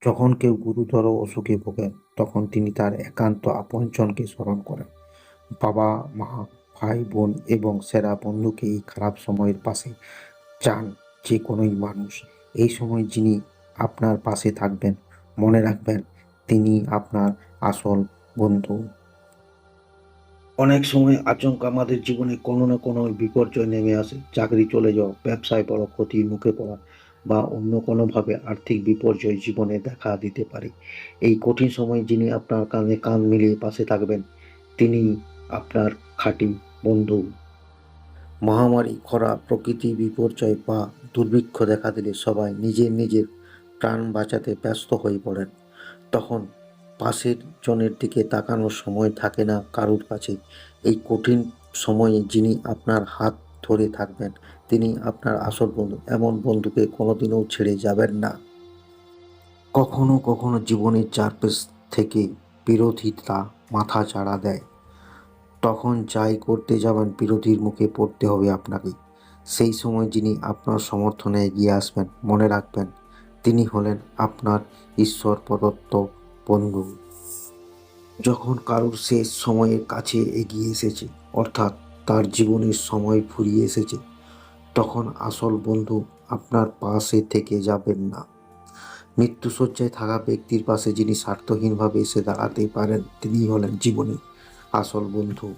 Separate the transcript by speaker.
Speaker 1: যখন কেউ গুরুতর অসুখে ভোগেন তখন তিনি তার একান্ত আপনজনকে স্মরণ করেন। বাবা, মা, ভাই, বোন এবং সেরা বন্ধুকে এই খারাপ সময়ের পাশে চান যে কোনোই মানুষ। এই সময় যিনি আপনার পাশে থাকবেন, মনে রাখবেন তিনি আপনার আসল বন্ধু। অনেক সময় আচমকা আমাদের জীবনে কোনো না কোনো বিপর্যয় নেমে আসে। চাকরি চলে যাওয়া, ব্যবসায় বড় ক্ষতির মুখে পড়া বা অন্য কোনোভাবে আর্থিক বিপর্যয় জীবনে দেখা দিতে পারে। এই কঠিন সময়ে যিনি আপনার কাঁধে কাঁধ মিলিয়ে পাশে থাকবেন তিনি আপনার খাঁটি বন্ধু। মহামারী, খরা, প্রকৃতি বিপর্যয় বা দুর্ভিক্ষ দেখা দিলে সবাই নিজের নিজের প্রাণ বাঁচাতে ব্যস্ত হয়ে পড়েন। তখন পাশের জনের দিকে তাকানোর সময় থাকে না কারুর কাছে। এই কঠিন সময়ে যিনি আপনার হাত ধরে থাকবেন তিনি আপনার আসল বন্ধু। এমন বন্ধুকে কোনোদিনও ছেড়ে যাবেন না। কখনো কখনো জীবনের চারপাশ থেকে বিরোধিতা মাথা চাড়া দেয়। তখন যাই করতে যাবেন বিরোধীর মুখে পড়তে হবে আপনাকে। সেই সময় যিনি আপনার সমর্থনে এগিয়ে আসবেন, মনে রাখবেন তিনি হলেন আপনার ঈশ্বর প্রদত্ত বন্ধু। যখন কারোর শেষ সময়ের কাছে এগিয়ে এসেছে, অর্থাৎ তার জীবনের সময় ফুরিয়ে এসেছে, তখন আসল বন্ধু আপনার পাশে থেকে যাবেন না। মৃত্যুশয্যায় থাকা ব্যক্তির পাশে যিনি স্বার্থহীনভাবে এসে দাঁড়াতে পারেন তিনি হলেন জীবনের আসল বন্ধু।